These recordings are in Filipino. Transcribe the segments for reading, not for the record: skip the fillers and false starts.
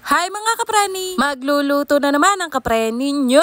Hi mga kapreni! Magluluto na naman ang kapreni nyo!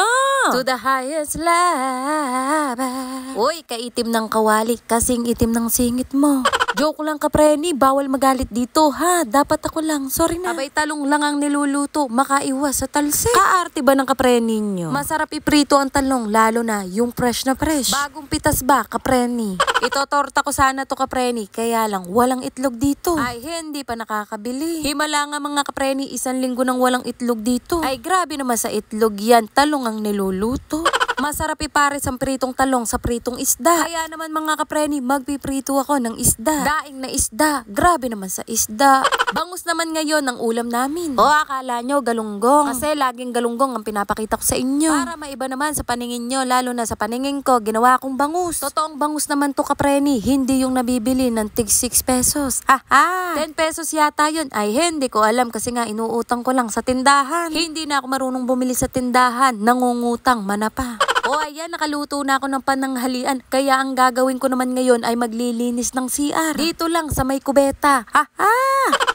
To the highest level. Uy, kaitim ng kawali kasing itim ng singit mo. Joke lang kapreni, bawal magalit dito ha. Dapat ako lang, sorry na. Abay talong lang ang niluluto, makaiwas sa talsik. Kaarte ba ng kapreni nyo? Masarap iprito ang talong, lalo na yung fresh na fresh. Bagong pitas ba kapreni? Itotorta ko sana to kapreni, kaya lang walang itlog dito. Ay hindi pa nakakabili. Himala nga mga kapreni, isang linggo nang walang itlog dito. Ay grabe naman sa itlog yan, talong ang niluluto. Masarap ipares ang pritong talong sa pritong isda. Kaya naman mga kapreni, magpiprito ako ng isda. Daing na isda. Grabe naman sa isda. Bangus naman ngayon ang ulam namin. O akala nyo galunggong. Kasi laging galunggong ang pinapakita ko sa inyo. Para maiba naman sa paningin nyo, lalo na sa paningin ko, ginawa kong bangus. Totoong bangus naman to kapreni, hindi yung nabibili ng tig 6 pesos. Haha! 10 pesos yata yun. Ay hindi ko alam kasi nga inuutang ko lang sa tindahan. Hindi na ako marunong bumili sa tindahan. Nangungutang manapa. O ayan, nakaluto na ako ng pananghalian. Kaya ang gagawin ko naman ngayon ay maglilinis ng CR. Dito lang sa may kubeta.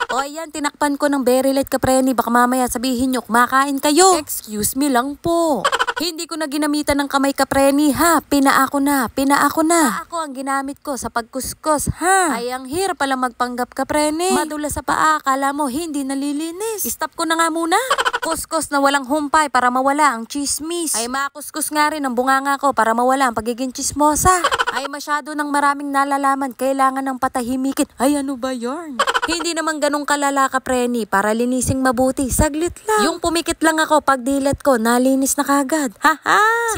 O ayan, tinakpan ko ng very light kapreni. Baka mamaya sabihin nyo, kumakain kayo. Excuse me lang po. Hindi ko na ginamitan ng kamay kapreni ha. Pinaako na. Ako ang ginamit ko sa pagkuskus ha. Ay ang hirap pala magpanggap kapreni. Madula sa paa, akala mo hindi nalilinis. Stop ko na nga muna. Kuskus na walang humpay para mawala ang chismis. Ay makuskus nga rin ang bunganga ko para mawala ang pagiging chismosa. Ay masyado ng maraming nalalaman, kailangan ng patahimikin. Ay ano ba yarn? Hindi naman ganun kalala kapreni, para linising mabuti, saglit lang. Yung pumikit lang ako, pag dilat ko, nalinis na kagad.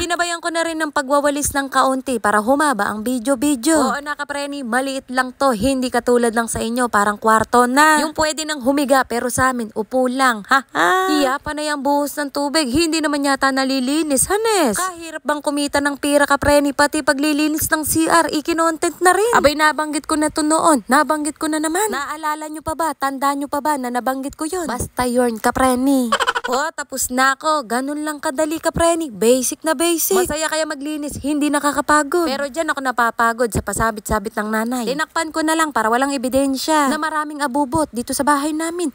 Sinabayan ko na rin ng pagwawalis ng kaunti para humaba ang video-video. Oo na kapreni, maliit lang to, hindi katulad lang sa inyo, parang kwarto na. Yung pwede nang humiga, pero sa amin, upo lang. Hiya pa na yung buhos ng tubig, hindi naman yata nalilinis, hanes. Kahirap bang kumita ng pira kapreni, pati paglilinis ng CR, ikinontent na rin. Abay nabanggit ko na to noon, nabanggit ko na naman. Naalala nyo pa ba, tanda nyo pa ba na nabanggit ko yun? Basta yorn kapreni. O, tapos na ako. Ganun lang kadali kapreni. Basic na basic. Masaya kaya maglinis, hindi nakakapagod. Pero dyan ako napapagod sa pasabit-sabit ng nanay. Tinakpan ko na lang para walang ebidensya na maraming abubot dito sa bahay namin.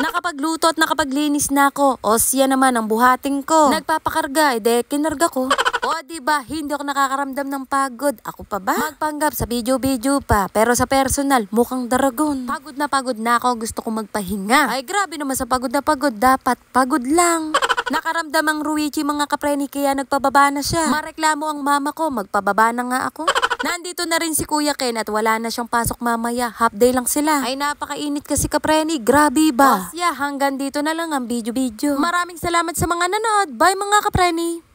Nakapagluto at nakapaglinis na ako. O siya naman ang buhating ko. Nagpapakarga, ede kinarga ko. O diba, hindi ako nakakaramdam ng pagod. Ako pa ba? Magpanggap sa video-video pa. Pero sa personal, mukhang daragon. Pagod na ako, gusto ko magpahinga. Ay grabe naman sa pagod na pagod. Dapat pagod lang. Nakaramdam ang Ruichi mga kapreni, kaya nagpababa na siya. Mareklamo ang mama ko, magpababa na nga ako. Nandito na rin si Kuya Ken at wala na siyang pasok mamaya. Half day lang sila. Ay napakainit kasi kapreni, grabe ba? Hanggang dito na lang ang video-video. Maraming salamat sa mga nanood. Bye mga kapreni!